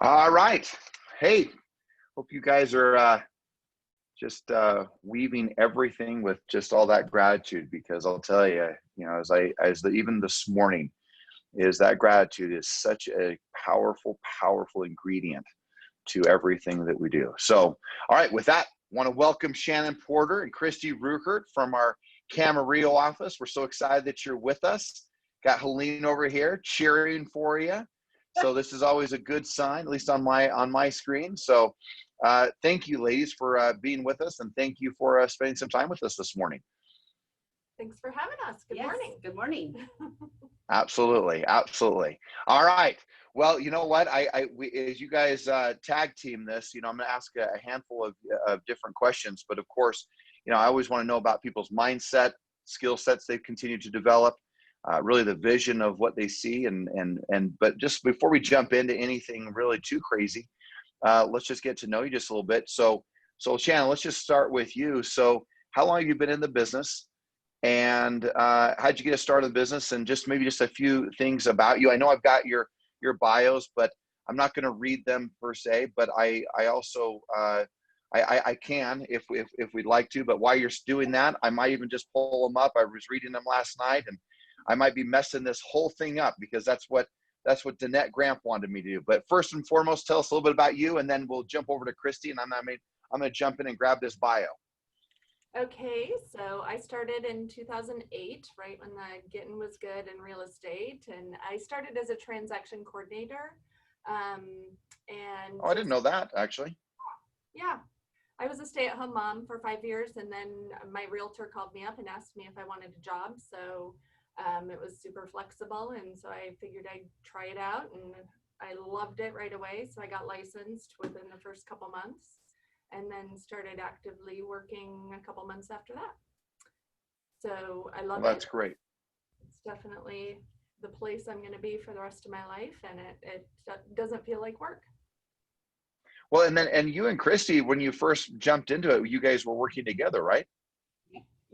All right. Hey, hope you guys are just weaving everything with just all that gratitude, because I'll tell you, even this morning, is that gratitude is such a powerful, powerful ingredient to everything that we do. So, all right, with that, want to welcome Shannon Porter and Christy Rueckert from our Camarillo office. We're so excited that you're with us. Got Helene over here cheering for you. So this is always a good sign, at least on my screen. So thank you, ladies, for being with us, and thank you for spending some time with us this morning. Thanks for having us. Good morning. Good morning. Absolutely, absolutely. All right. Well, you know what? As you guys tag team this, I'm going to ask a handful of different questions. But of course, I always want to know about people's mindset, skill sets they've continued to develop. Really the vision of what they see, but just before we jump into anything really too crazy, let's just get to know you just a little bit. So Shannon, let's just start with you. So how long have you been in the business, and how'd you get started in the business, and maybe just a few things about you? I know I've got your bios, but I'm not going to read them per se, but I also I can if we'd like to. But while you're doing that, I might even just pull them up. I was reading them last night, and I might be messing this whole thing up, because that's what Danette Gramp wanted me to do. But first and foremost, tell us a little bit about you, and then we'll jump over to Christy, and I'm going to jump in and grab this bio. Okay, so I started in 2008, right when the getting was good in real estate, and I started as a transaction coordinator. I didn't know that, actually. Yeah, I was a stay-at-home mom for 5 years, and then my realtor called me up and asked me if I wanted a job. So it was super flexible, and so I figured I'd try it out, and I loved it right away. So I got licensed within the first couple months, and then started actively working a couple months after that. So I love it. That's great. It's definitely the place I'm going to be for the rest of my life, and it doesn't feel like work. Well, and you and Christy, when you first jumped into it, you guys were working together, right?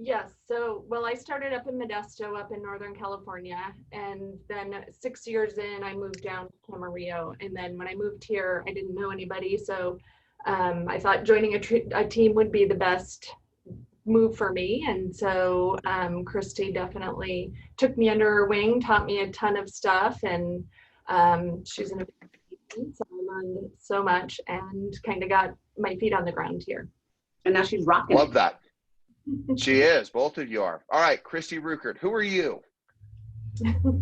Yes. So, well, I started up in Modesto, up in Northern California. And then 6 years in, I moved down to Camarillo. And then when I moved here, I didn't know anybody. So I thought joining a team would be the best move for me. And so Christy definitely took me under her wing, taught me a ton of stuff. And she's an amazing, so I learned so much and kind of got my feet on the ground here. And now she's rocking. Love that. She is. Both of you are. All right, Christy Rueckert, who are you?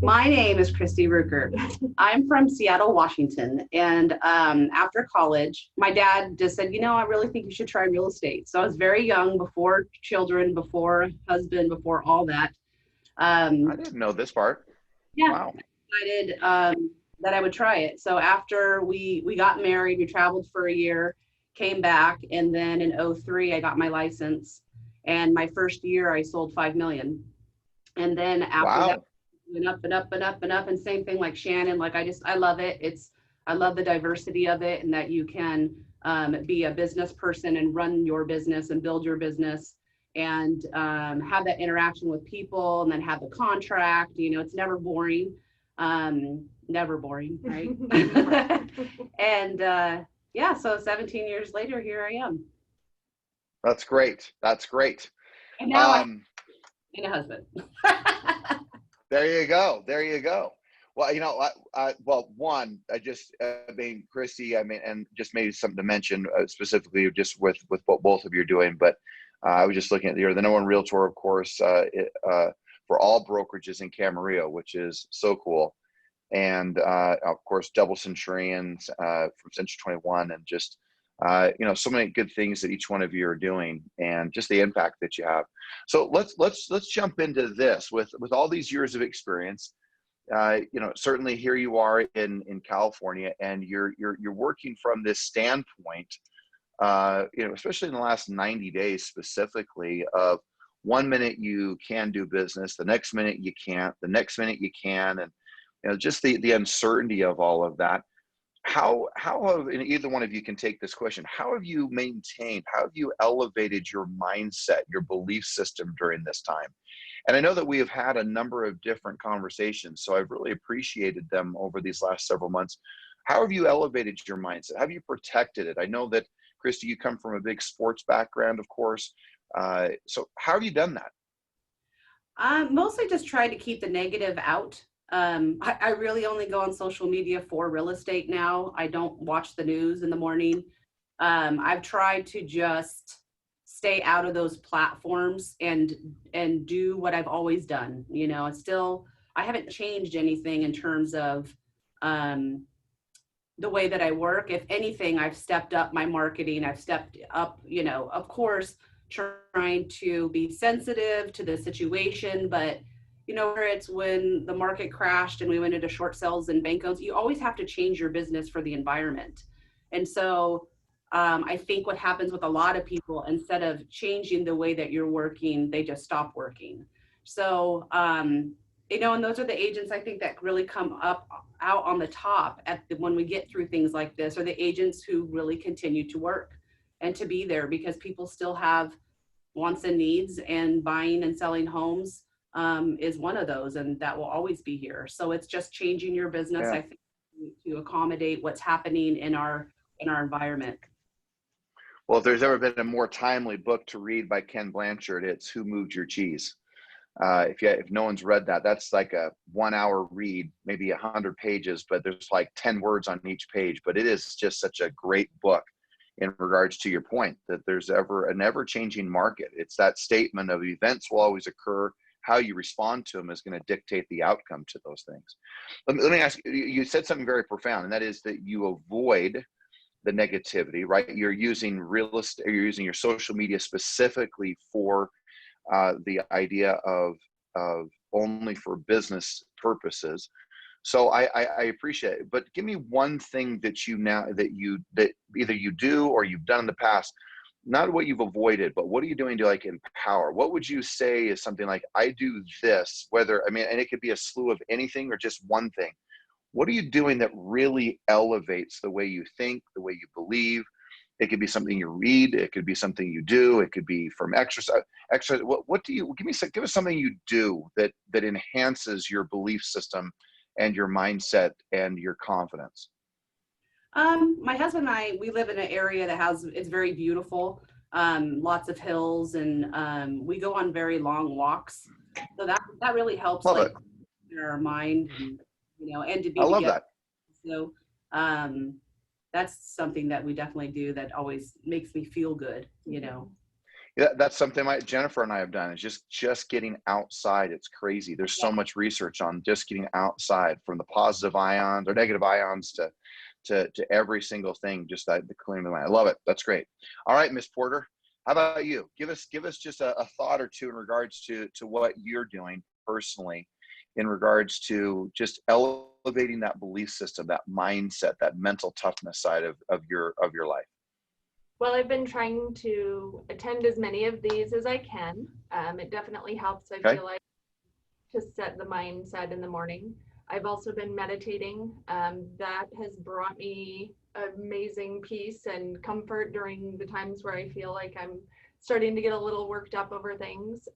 My name is Christy Rueckert. I'm from Seattle, Washington. And after college, my dad just said, I really think you should try real estate. So I was very young, before children, before husband, before all that. I didn't know this part. Yeah. Wow. I decided that I would try it. So after we got married, we traveled for a year, came back, and then in 2003, I got my license. And my first year, I sold 5 million. And then after that, went up and up and up and up. And same thing like Shannon, I love it. I love the diversity of it, and that you can be a business person and run your business and build your business, and have that interaction with people, and then have the contract. It's never boring. Never boring, right? And yeah, so 17 years later, here I am. That's great. That's great. And now I'm a husband. There you go. There you go. Well, Christy, and just maybe something to mention specifically just with what both of you are doing. But I was just looking at you're the number one realtor, of course, for all brokerages in Camarillo, which is so cool. And of course, Double Centurions from Century 21, and just so many good things that each one of you are doing, and just the impact that you have. So let's jump into this with all these years of experience. Certainly here you are in California, and you're working from this standpoint, especially in the last 90 days specifically, of 1 minute you can do business, the next minute you can't, the next minute you can, and just the uncertainty of all of that. How have, and either one of you can take this question, how have you elevated your mindset, your belief system during this time? And I know that we have had a number of different conversations, so I've really appreciated them over these last several months. How have you elevated your mindset? How have you protected it? I know that, Christy, you come from a big sports background, of course. So how have you done that? Mostly just try to keep the negative out. I really only go on social media for real estate now. I don't watch the news in the morning. I've tried to just stay out of those platforms and do what I've always done. You know, it's still, I haven't changed anything in terms of the way that I work. If anything, I've stepped up my marketing. I've stepped up, you know, of course, trying to be sensitive to the situation, but you know, where it's when the market crashed and we went into short sales and bank loans, you always have to change your business for the environment. And so I think what happens with a lot of people, instead of changing the way that you're working, they just stop working. So, you know, and those are the agents I think that really come up out on the top when we get through things like this, are the agents who really continue to work and to be there, because people still have wants and needs, and buying and selling homes is one of those, and that will always be here. So it's just changing your business, Yeah. I think, to accommodate what's happening in our environment. Well, if there's ever been a more timely book to read by Ken Blanchard, it's Who Moved Your Cheese. If no one's read that, that's like a 1 hour read, maybe 100 pages, but there's like 10 words on each page. But it is just such a great book in regards to your point that there's an ever-changing market. It's that statement of events will always occur. How you respond to them is going to dictate the outcome to those things. Let me ask you, you said something very profound, and that is that you avoid the negativity, right? You're using real estate, you're using your social media specifically for the idea of only for business purposes. So I appreciate it, but give me one thing that that either you do or you've done in the past, not what you've avoided, but what are you doing to like empower? What would you say is something like, I do this, whether, I mean, and it could be a slew of anything or just one thing. What are you doing that really elevates the way you think, the way you believe? It could be something you read. It could be something you do. It could be from exercise. What do you give us something you do that enhances your belief system and your mindset and your confidence? My husband and I, we live in an area that it's very beautiful, lots of hills, and we go on very long walks. So that really helps, Love like, it. in our mind, and, you know, and to be I love together. that. So that's something that we definitely do that always makes me feel good, you know. Yeah, that's something Jennifer and I have done, is just getting outside. It's crazy. There's so much research on just getting outside, from the positive ions or negative ions to every single thing, just the clearing of the mind. I love it. That's great. All right, Miss Porter, how about you? Give us just a thought or two in regards to what you're doing personally in regards to just elevating that belief system, that mindset, that mental toughness side of your life. Well, I've been trying to attend as many of these as I can. It definitely helps, I feel like, to set the mindset in the morning. I've also been meditating. That has brought me amazing peace and comfort during the times where I feel like I'm starting to get a little worked up over things.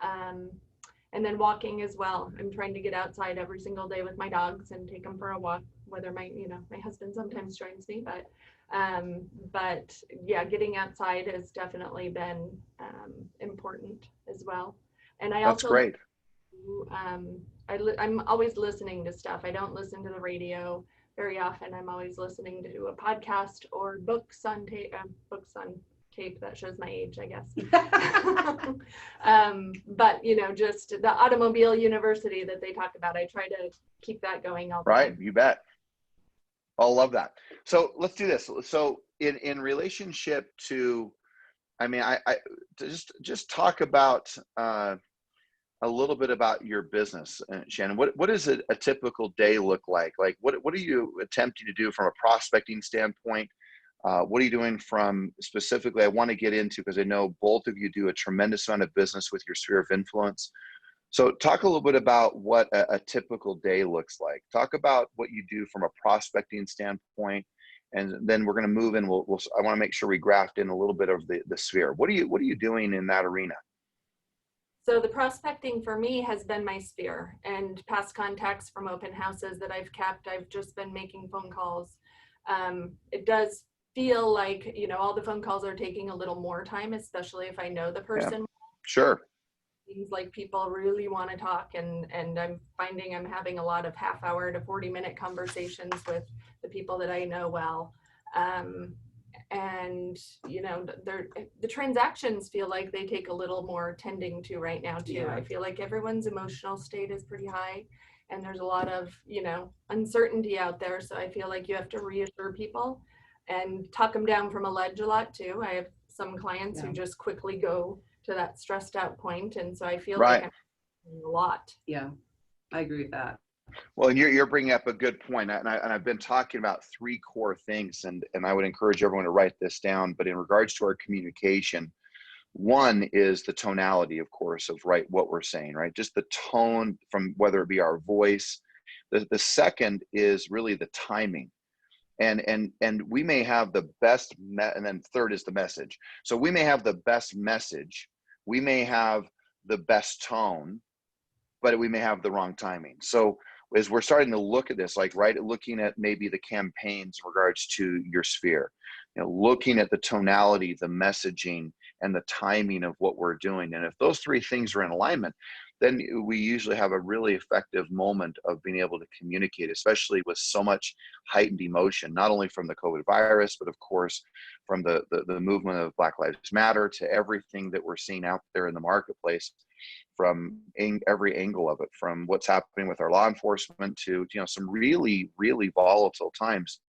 And then walking as well. I'm trying to get outside every single day with my dogs and take them for a walk, whether my husband sometimes joins me, but yeah, getting outside has definitely been important as well. And I also, that's great. I'm always listening to stuff. I don't listen to the radio very often. I'm always listening to a podcast or books on tape. That shows my age, I guess. But you know, just the automobile university that they talk about, I try to keep that going all the time. Right, you bet. I'll love that. So let's do this. So in relationship to, I mean, I just talk about a little bit about your business, Shannon. What does a typical day look like? Like, what are you attempting to do from a prospecting standpoint? What are you doing from specifically, I want to get into, because I know both of you do a tremendous amount of business with your sphere of influence. So talk a little bit about what a typical day looks like. Talk about what you do from a prospecting standpoint, and then we're going to move in. I want to make sure we graft in a little bit of the sphere. What are you doing in that arena? So the prospecting for me has been my sphere, and past contacts from open houses that I've kept. I've just been making phone calls. It does feel like, you know, all the phone calls are taking a little more time, especially if I know the person. Yeah, sure. Seems like people really want to talk, and I'm finding I'm having a lot of half-hour to 40-minute conversations with the people that I know well. And you know, the transactions feel like they take a little more tending to right now too. Yeah. I feel like everyone's emotional state is pretty high, and there's a lot of, you know, uncertainty out there. So I feel like you have to reassure people and talk them down from a ledge a lot too. I have some clients who just quickly go to that stressed out point, and so I feel like I'm doing a lot. Yeah, I agree with that. Well, and you're bringing up a good point, and I've been talking about three core things, and I would encourage everyone to write this down. But in regards to our communication, one is the tonality, of course, of what we're saying, right? Just the tone, from whether it be our voice. The second is really the timing, and we may have the best, and then third is the message. So we may have the best message, we may have the best tone, but we may have the wrong timing. So as we're starting to look at this, like, right, looking at maybe the campaigns in regards to your sphere, you know, looking at the tonality, the messaging, and the timing of what we're doing. And if those three things are in alignment, then we usually have a really effective moment of being able to communicate, especially with so much heightened emotion, not only from the COVID virus, but of course, from the movement of Black Lives Matter to everything that we're seeing out there in the marketplace, from every angle of it, from what's happening with our law enforcement to, you know, some really, really volatile times.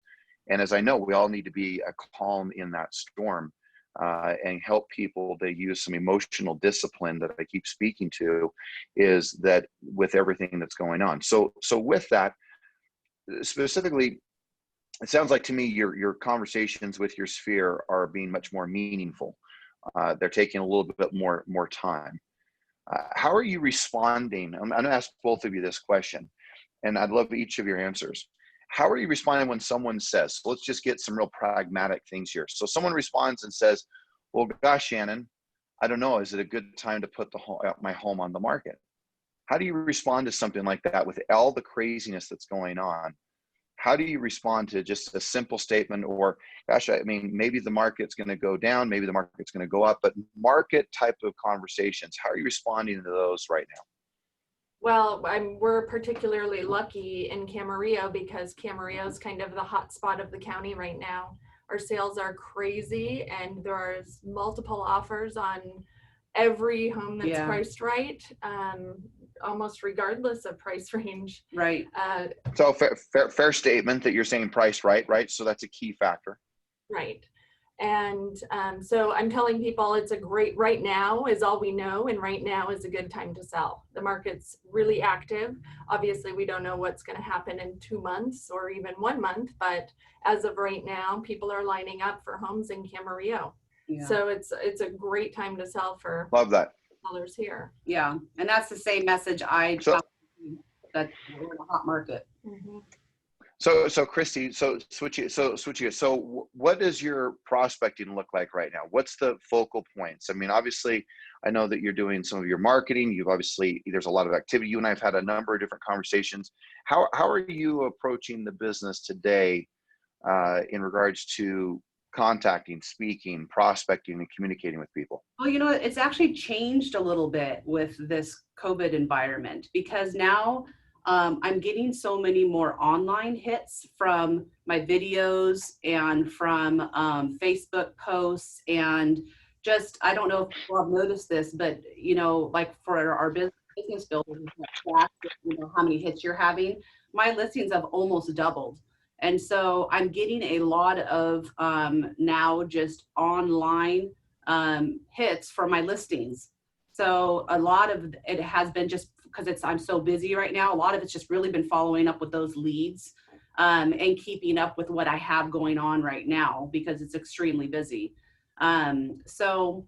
And as I know, we all need to be a calm in that storm, and help people to use some emotional discipline that I keep speaking to, is that with everything that's going on. So with that, specifically, it sounds like to me your conversations with your sphere are being much more meaningful. They're taking a little bit more time. How are you responding? I'm going to ask both of you this question, and I'd love each of your answers. How are you responding when someone says, so let's just get some real pragmatic things here. So someone responds and says, well, gosh, Shannon, I don't know, is it a good time to put my home on the market? How do you respond to something like that with all the craziness that's going on? How do you respond to just a simple statement, or, gosh, I mean, maybe the market's going to go down, maybe the market's going to go up, but market type of conversations, how are you responding to those right now? Well, we're particularly lucky in Camarillo because Camarillo is kind of the hot spot of the county right now. Our sales are crazy, and there's multiple offers on every home that's priced right, almost regardless of price range. Right. So fair statement that you're saying price right? So that's a key factor. Right. And so I'm telling people it's a great, right now is all we know, and right now is a good time to sell. The market's really active. Obviously, we don't know what's going to happen in 2 months or even 1 month, but as of right now, people are lining up for homes in Camarillo. Yeah. So it's a great time to sell for love that sellers here. Yeah, and that's the same message that we're in a hot market. Mm-hmm. So Christy, so what does your prospecting look like right now? What's the focal points? I mean, obviously, I know that you're doing some of your marketing. There's a lot of activity. You and I have had a number of different conversations. How are you approaching the business today in regards to contacting, speaking, prospecting, and communicating with people? Well, you know, it's actually changed a little bit with this COVID environment, because now I'm getting so many more online hits from my videos and from Facebook posts, and just, I don't know if people have noticed this, but, you know, like for our business builders, you know, how many hits you're having, my listings have almost doubled. And so I'm getting a lot of now just online hits for my listings. So a lot of it has been just because I'm so busy right now. A lot of it's just really been following up with those leads and keeping up with what I have going on right now, because it's extremely busy. So,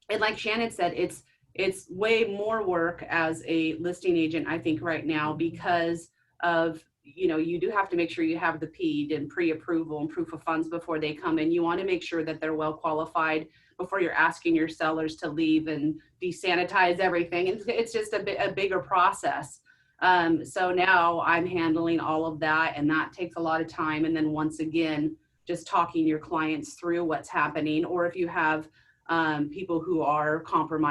and like Shannon said, it's way more work as a listing agent, I think, right now, because of, you know, you do have to make sure you have the PED and pre-approval and proof of funds before they come in. You want to make sure that they're well qualified before you're asking your sellers to leave and desanitize everything. It's just a bigger process. So now I'm handling all of that, and that takes a lot of time. And then once again, just talking your clients through what's happening, or if you have people who are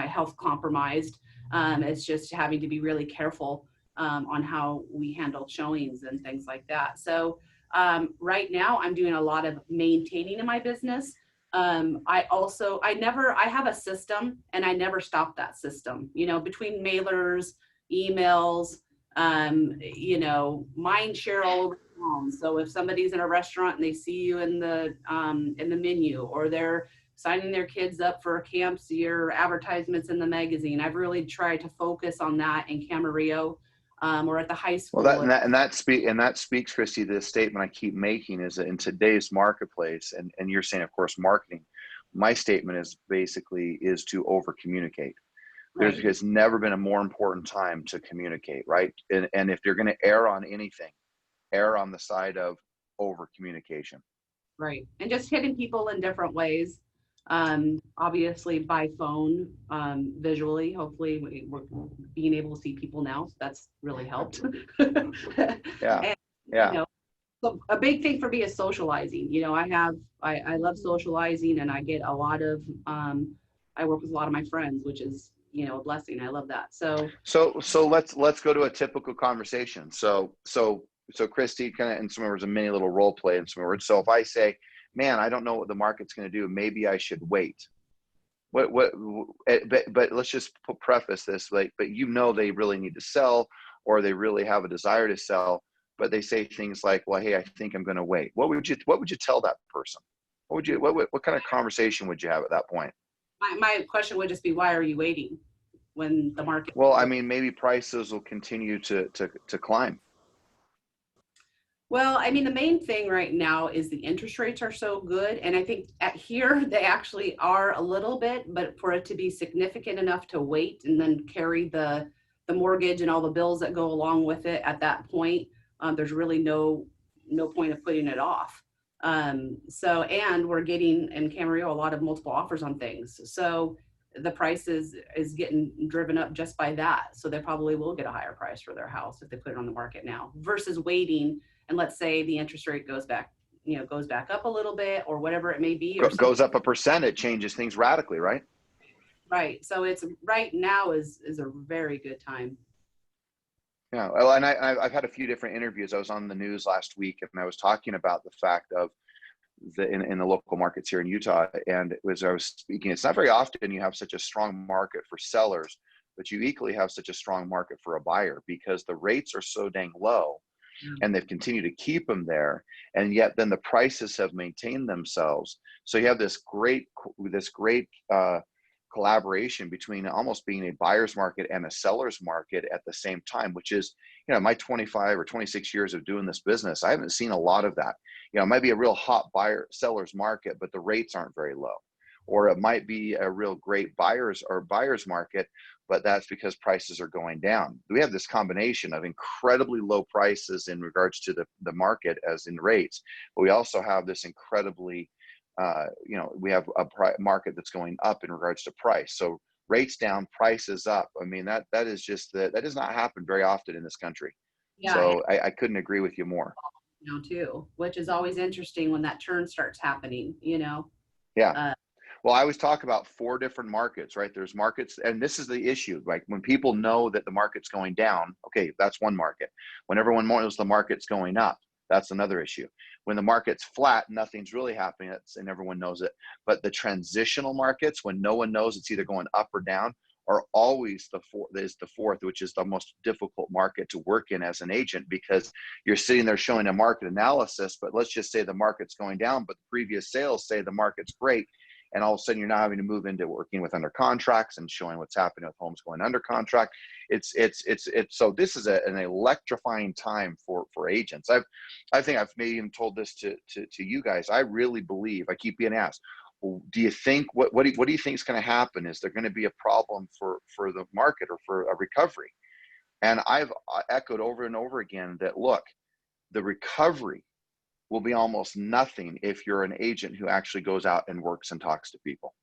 health compromised, it's just having to be really careful on how we handle showings and things like that. So right now I'm doing a lot of maintaining in my business. I have a system, and I never stop that system, between mailers, emails, mind share all over town. So if somebody's in a restaurant and they see you in the menu, or they're signing their kids up for camps, your advertisements in the magazine, I've really tried to focus on that in Camarillo, or at the high school. Well, that speaks, Christy, to the statement I keep making is that in today's marketplace, and you're saying, of course, marketing. My statement is to over communicate. Right. There's never been a more important time to communicate, right? And if you're going to err on anything, err on the side of over communication. Right. And just hitting people in different ways. Obviously by phone, visually, hopefully we're being able to see people now. So that's really helped. Yeah. And, Yeah. So a big thing for me is socializing. I love socializing, and I get a lot of, I work with a lot of my friends, which is, a blessing. I love that. So let's go to a typical conversation. So Christy, kind of in some words, a mini little role play in some words. So if I say, man, I don't know what the market's going to do, maybe I should wait. But let's just preface this, but they really need to sell, or they really have a desire to sell, but they say things like, well, hey, I think I'm going to wait. What would you tell that person? What kind of conversation would you have at that point? My question would just be, why are you waiting when the market? Well, I mean, maybe prices will continue to climb. Well, I mean, the main thing right now is the interest rates are so good. And I think here they actually are a little bit, but for it to be significant enough to wait and then carry the mortgage and all the bills that go along with it at that point, there's really no point of putting it off. And we're getting in Camarillo a lot of multiple offers on things. So the price is getting driven up just by that. So they probably will get a higher price for their house if they put it on the market now, versus waiting. And let's say the interest rate goes back up a little bit, or whatever it may be. Or goes up 1%, it changes things radically, right? Right. So it's right now is a very good time. Yeah. Well, and I've had a few different interviews. I was on the news last week, and I was talking about the fact of in the local markets here in Utah. And I was speaking, it's not very often you have such a strong market for sellers, but you equally have such a strong market for a buyer, because the rates are so dang low. And they've continued to keep them there, and yet then the prices have maintained themselves. So you have this great collaboration between almost being a buyer's market and a seller's market at the same time, which is, my 25 or 26 years of doing this business, I haven't seen a lot of that. It might be a real hot seller's market, but the rates aren't very low. Or it might be a real great buyer's market, but that's because prices are going down. We have this combination of incredibly low prices in regards to the market as in rates, but we also have this incredibly, we have a market that's going up in regards to price. So rates down, prices up. I mean, that does not happen very often in this country. Yeah, so I couldn't agree with you more. Too, which is always interesting when that turn starts happening, Yeah. Well, I always talk about 4 different markets, right? There's markets, and this is the issue. Like when people know that the market's going down, okay, that's one market. When everyone knows the market's going up, that's another issue. When the market's flat, nothing's really happening, and everyone knows it. But the transitional markets, when no one knows it's either going up or down, are always the fourth, which is the most difficult market to work in as an agent, because you're sitting there showing a market analysis, but let's just say the market's going down, but the previous sales say the market's great. And all of a sudden you're now having to move into working with under contracts and showing what's happening with homes going under contract. So this is an electrifying time for agents. I think I've maybe even told this to you guys. I really believe, I keep being asked, well, do you think, what do you think is going to happen? Is there going to be a problem for the market or for a recovery? And I've echoed over and over again that, look, the recovery will be almost nothing if you're an agent who actually goes out and works and talks to people.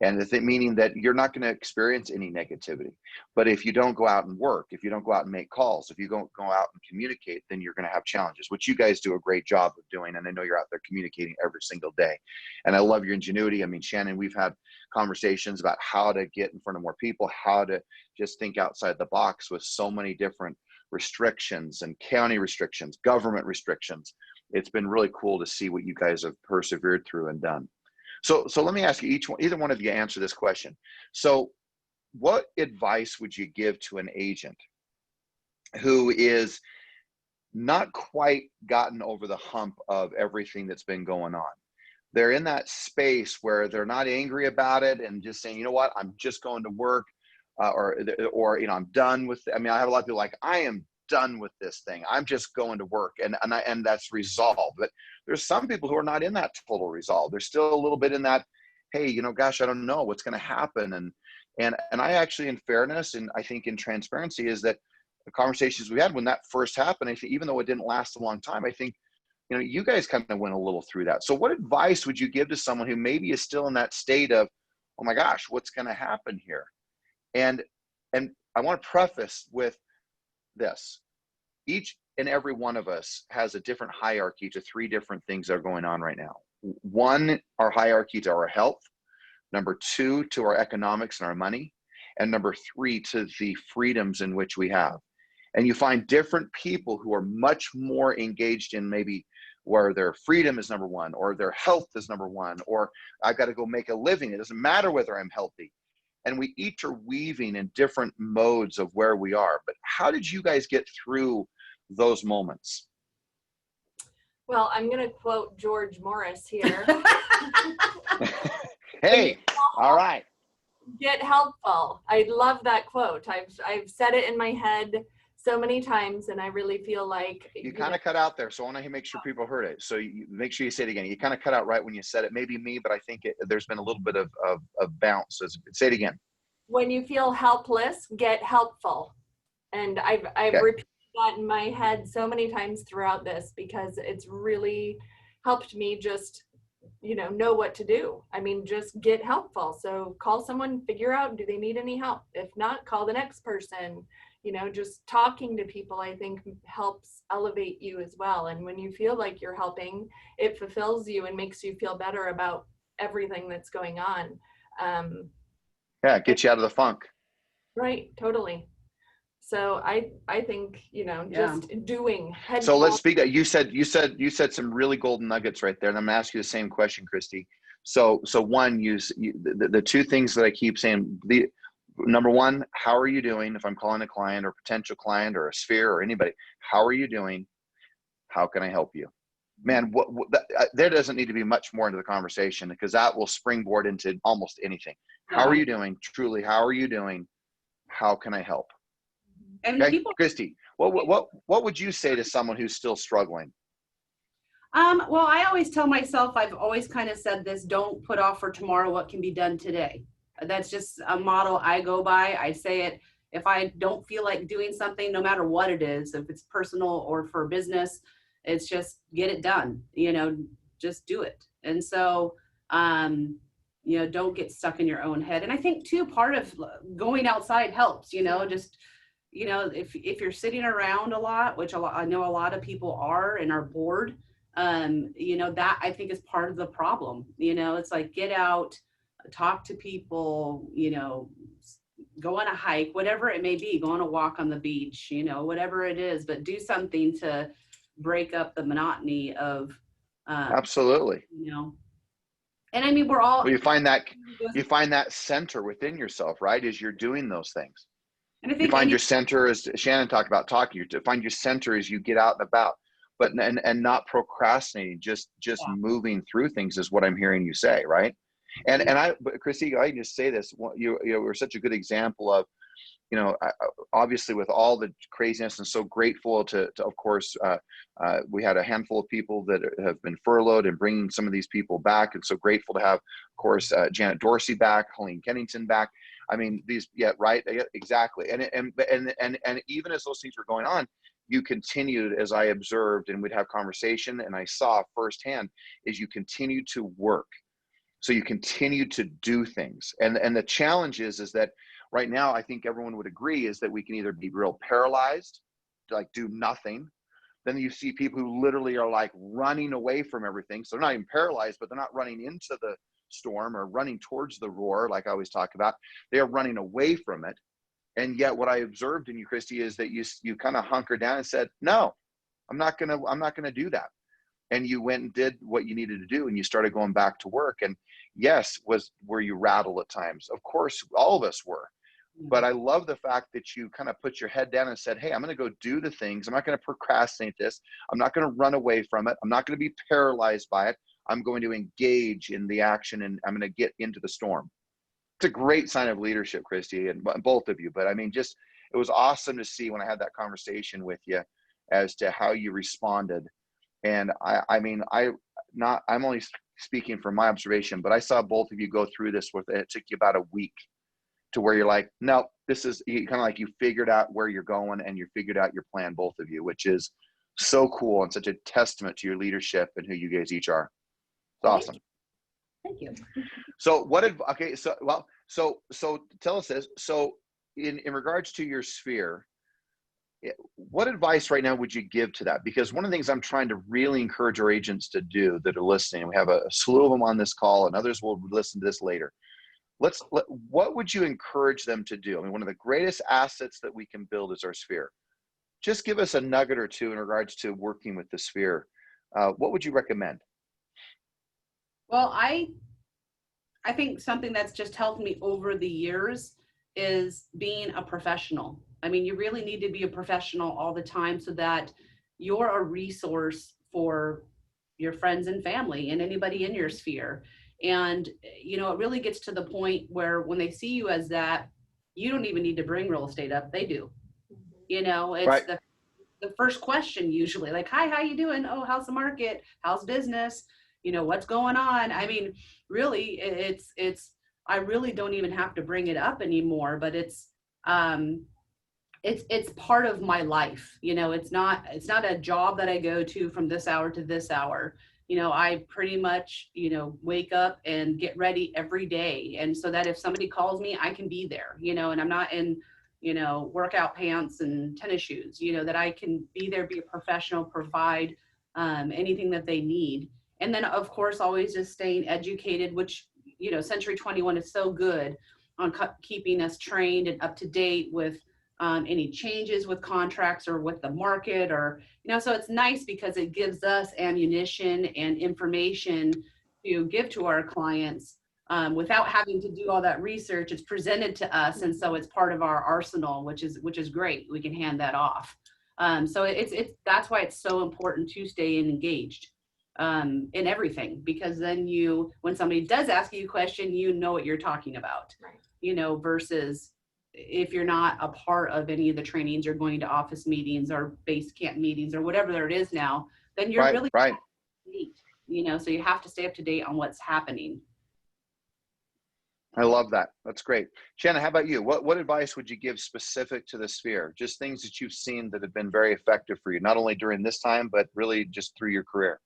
And meaning that you're not going to experience any negativity. But if you don't go out and work, if you don't go out and make calls, if you don't go out and communicate, then you're going to have challenges, which you guys do a great job of doing. And I know you're out there communicating every single day. And I love your ingenuity. I mean, Shannon, we've had conversations about how to get in front of more people, how to just think outside the box with so many different restrictions and county restrictions, government restrictions. It's been really cool to see what you guys have persevered through and done. So let me ask you, either one of you answer this question. So what advice would you give to an agent who is not quite gotten over the hump of everything that's been going on? They're in that space where they're not angry about it and just saying, you know what, I'm just going to work, or you know, I'm done with. I mean, I have a lot of people like, I am done with this thing. I'm just going to work, and that's resolved. But there's some people who are not in that total resolve. They're still a little bit in that, hey, you know, gosh, I don't know what's going to happen. And I actually, in fairness, and I think in transparency, is that the conversations we had when that first happened, I think even though it didn't last a long time, I think, you know, you guys kind of went a little through that. So what advice would you give to someone who maybe is still in that state of, oh my gosh, what's going to happen here? And I want to preface with this. Each and every one of us has a different hierarchy to three different things that are going on right now. One, our hierarchy to our health. Number two, to our economics and our money. And number three, to the freedoms in which we have. And you find different people who are much more engaged in maybe where their freedom is number one, or their health is number one, or I've got to go make a living. It doesn't matter whether I'm healthy. And we each are weaving in different modes of where we are. But how did you guys get through those moments? Well, I'm going to quote George Morris here. Hey, all right. Get helpful. I love that quote. I've said it in my head so many times, and I really feel like you kind of cut out there, so I want to make sure people heard it. So you make sure you say it again. You kind of cut out right when you said it. Maybe me, but I think there's been a little bit of bounce. So say it again. When you feel helpless, get helpful. And I've Okay. repeated that in my head so many times throughout this, because it's really helped me just, you know what to do. I mean, just get helpful. So call someone, figure out, do they need any help? If not, call the next person. You know, just talking to people, I think, helps elevate you as well. And when you feel like you're helping, it fulfills you and makes you feel better about everything that's going on. Yeah, get you out of the funk. Right, totally. So I think, just doing. So let's speak that. You said some really golden nuggets right there. And I'm gonna ask you the same question, Christy. So one, the two things that I keep saying, number one, how are you doing? If I'm calling a client or potential client or a sphere or anybody, how are you doing? How can I help you? Man, there doesn't need to be much more into the conversation, because that will springboard into almost anything. How are you doing? Truly, how are you doing? How can I help? And okay, Christy, what would you say to someone who's still struggling? Well, I always tell myself, I've always kind of said this, don't put off for tomorrow what can be done today. That's just a model I go by. I say it, if I don't feel like doing something, no matter what it is, if it's personal or for business, it's just get it done, just do it. And so, don't get stuck in your own head. And I think too, part of going outside helps, just, if you're sitting around a lot, which I know a lot of people are and are bored, that I think is part of the problem. It's like, get out, talk to people, go on a hike, whatever it may be, go on a walk on the beach, whatever it is, but do something to break up the monotony of absolutely. And I mean, we're all, well, you find that center within yourself, right? As you're doing those things. And I think you find your center, as Shannon talked about, to find your center as you get out and about, but and not procrastinating, just moving through things is what I'm hearing you say, right? But Christy, I can just say this: you were such a good example of, obviously with all the craziness, and so grateful to of course, we had a handful of people that have been furloughed and bringing some of these people back, and so grateful to have, of course, Janet Dorsey back, Helene Kennington back. I mean, right, exactly. And even as those things were going on, you continued, as I observed, and we'd have conversation, and I saw firsthand, is you continue to work. So you continue to do things. And the challenge is that right now, I think everyone would agree, is that we can either be real paralyzed, like do nothing. Then you see people who literally are like running away from everything. So they're not even paralyzed, but they're not running into the storm or running towards the roar, like I always talk about. They are running away from it. And yet what I observed in you, Christy, is that you kind of hunkered down and said, no, I'm not gonna do that. And you went and did what you needed to do, and you started going back to work. And yes, were you rattled at times? Of course, all of us were. But I love the fact that you kind of put your head down and said, hey, I'm going to go do the things. I'm not going to procrastinate this. I'm not going to run away from it. I'm not going to be paralyzed by it. I'm going to engage in the action, and I'm going to get into the storm. It's a great sign of leadership, Christy, and both of you. But I mean, it was awesome to see when I had that conversation with you as to how you responded. And I'm only speaking from my observation, but I saw both of you go through this it took you about a week to where you're like, no, this is kind of like you figured out where you're going and you figured out your plan, both of you, which is so cool and such a testament to your leadership and who you guys each are. It's awesome. Thank you. So so tell us this. So in regards to your sphere, what advice right now would you give to that? Because one of the things I'm trying to really encourage our agents to do that are listening, we have a slew of them on this call and others will listen to this later. What would you encourage them to do? I mean, one of the greatest assets that we can build is our sphere. Just give us a nugget or two in regards to working with the sphere. What would you recommend? Well, I think something that's just helped me over the years is being a professional. I mean, you really need to be a professional all the time so that you're a resource for your friends and family and anybody in your sphere. And, you know, it really gets to the point where when they see you as that, you don't even need to bring real estate up. They do. You know, it's right. the first question usually, like, hi, how you doing? Oh, how's the market? How's business? You know, what's going on? I mean, really, I really don't even have to bring it up anymore, but it's part of my life. You know, it's not a job that I go to from this hour to this hour. You know, I pretty much, you know, wake up and get ready every day. And so that if somebody calls me, I can be there, you know, and I'm not in, you know, workout pants and tennis shoes, you know, that I can be there, be a professional, provide anything that they need. And then, of course, always just staying educated, which, you know, Century 21 is so good on keeping us trained and up to date with any changes with contracts or with the market, or, you know, so it's nice because it gives us ammunition and information to give to our clients without having to do all that research. It's presented to us, and so it's part of our arsenal, which is great. We can hand that off. So that's why it's so important to stay engaged in everything, because then when somebody does ask you a question, you know what you're talking about, right. You know, versus if you're not a part of any of the trainings or going to office meetings or base camp meetings or whatever there it is now, then you're really right. You know, so you have to stay up to date on what's happening. I love that. That's great. Shannon, how about you? What advice would you give specific to the sphere? Just things that you've seen that have been very effective for you, not only during this time, but really just through your career.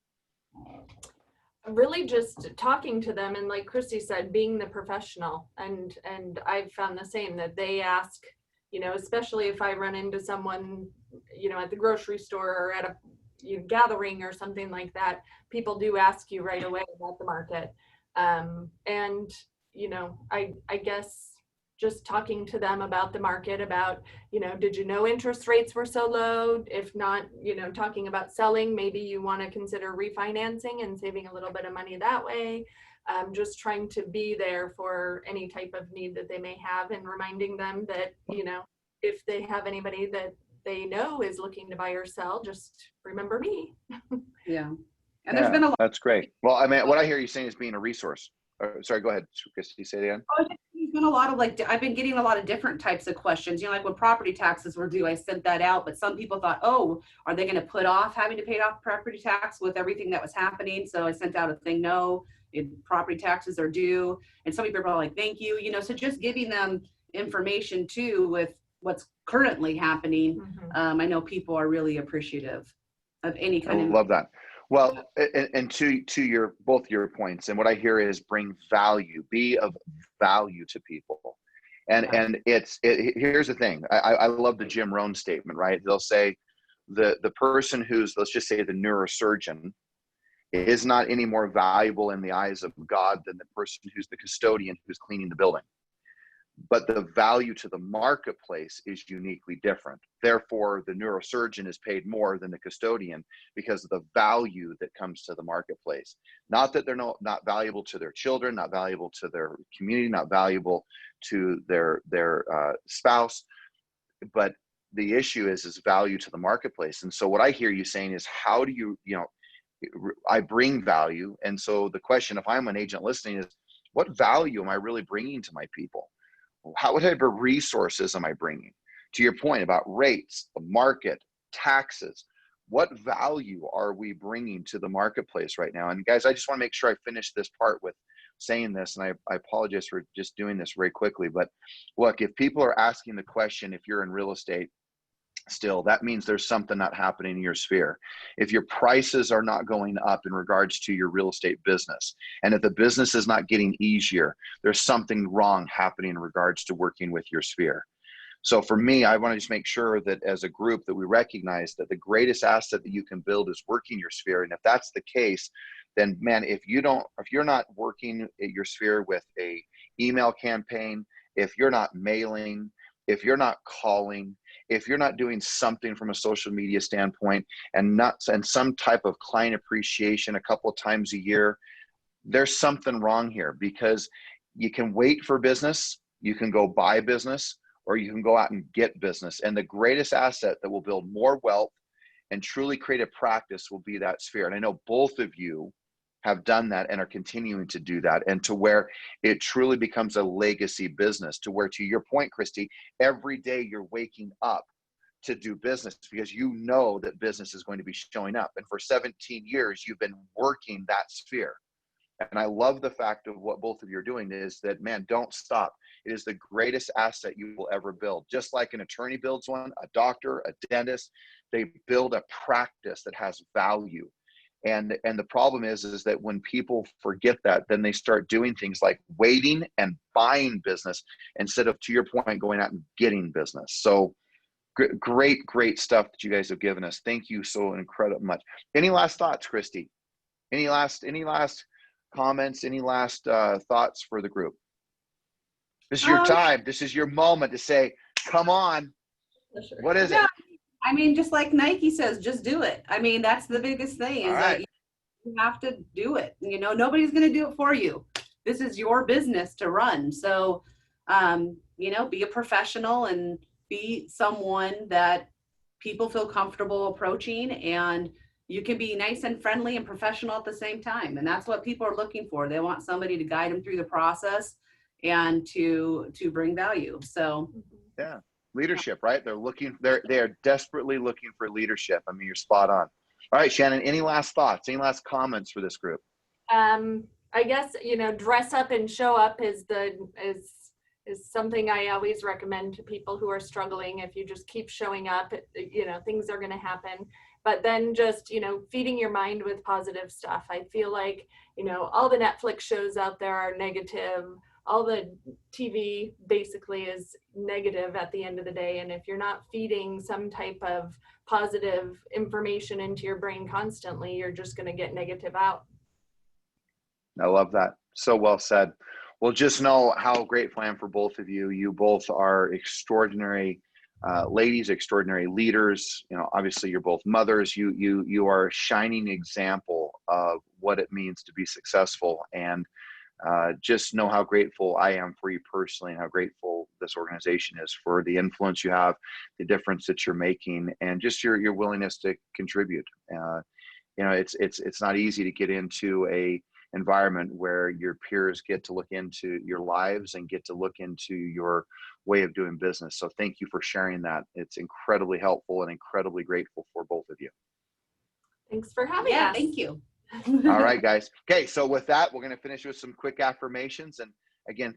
Really just talking to them, and like Christy said, being the professional, and I've found the same, that they ask, you know, especially if I run into someone, you know, at the grocery store or at a gathering or something like that, people do ask you right away about the market. And, you know, I guess just talking to them about the market, about, you know, did you know interest rates were so low? If not, you know, talking about selling, maybe you want to consider refinancing and saving a little bit of money that way. Just trying to be there for any type of need that they may have, and reminding them that, you know, if they have anybody that they know is looking to buy or sell, just remember me. Yeah. And there's been a lot. That's great. Well, I mean, what I hear you saying is being a resource. Sorry, go ahead, Christy, say it again. There's been a lot of I've been getting a lot of different types of questions. You know, like when property taxes were due, I sent that out, but some people thought, oh, are they going to put off having to pay off property tax with everything that was happening? So I sent out a thing, no, property taxes are due. And some people are like, thank you, you know, so just giving them information too with what's currently happening. I know people are really appreciative of any kind of. I love that. Well, and to your both your points, and what I hear is bring value, be of value to people. And here's the thing. I love the Jim Rohn statement, right? They'll say the person who's, let's just say, the neurosurgeon is not any more valuable in the eyes of God than the person who's the custodian who's cleaning the building. But the value to the marketplace is uniquely different. Therefore, the neurosurgeon is paid more than the custodian because of the value that comes to the marketplace. Not that they're not valuable to their children, not valuable to their community, not valuable to their spouse, but the issue is value to the marketplace. And so what I hear you saying is, how do you, I bring value. And so the question, if I'm an agent listening, is what value am I really bringing to my people? What type of resources am I bringing? To your point about rates, the market, taxes, what value are we bringing to the marketplace right now? And guys, I just want to make sure I finish this part with saying this, and I apologize for just doing this very quickly, but look, if people are asking the question, if you're in real estate still, that means there's something not happening in your sphere. If your prices are not going up in regards to your real estate business, and if the business is not getting easier, there's something wrong happening in regards to working with your sphere. So for me, I want to just make sure that as a group that we recognize that the greatest asset that you can build is working your sphere. And if that's the case, then man, if you're not working at your sphere with a email campaign, if you're not mailing, if you're not calling, if you're not doing something from a social media standpoint and some type of client appreciation a couple of times a year, there's something wrong here, because you can wait for business, you can go buy business, or you can go out and get business. And the greatest asset that will build more wealth and truly create a practice will be that sphere. And I know both of you have done that and are continuing to do that, and to where it truly becomes a legacy business, to where, to your point, Christy, every day you're waking up to do business because you know that business is going to be showing up. And for 17 years, you've been working that sphere. And I love the fact of what both of you are doing is that, man, don't stop. It is the greatest asset you will ever build. Just like an attorney builds one, a doctor, a dentist, they build a practice that has value. And the problem is that when people forget that, then they start doing things like waiting and buying business instead of, to your point, going out and getting business. So great stuff that you guys have given us. Thank you so incredibly much. Any last thoughts, Christy? Any last comments? Any last thoughts for the group? This is your time. This is your moment to say, come on. Sure. What is it? I mean, just like Nike says, just do it. I mean, that's the biggest thing is that you have to do it. Nobody's going to do it for you. This is your business to run. So, be a professional and be someone that people feel comfortable approaching, and you can be nice and friendly and professional at the same time. And that's what people are looking for. They want somebody to guide them through the process and to bring value. So, yeah. Leadership, right? They are desperately looking for leadership. I mean, you're spot on. All right, Shannon, any last thoughts, any last comments for this group? I guess, dress up and show up is something I always recommend to people who are struggling. If you just keep showing up, things are going to happen. But then just, feeding your mind with positive stuff. I feel like, all the Netflix shows out there are negative. All the TV basically is negative at the end of the day. And if you're not feeding some type of positive information into your brain constantly, you're just going to get negative out. I love that. So well said. Well, just know how grateful I am for both of you. You both are extraordinary ladies, extraordinary leaders. Obviously you're both mothers. You are a shining example of what it means to be successful. And just know how grateful I am for you personally, and how grateful this organization is for the influence you have, the difference that you're making, and just your willingness to contribute. It's not easy to get into a environment where your peers get to look into your lives and get to look into your way of doing business. So thank you for sharing that. It's incredibly helpful and incredibly grateful for both of you. Thanks for having us. Thank you. All right, guys. Okay, so with that, we're going to finish with some quick affirmations. And again,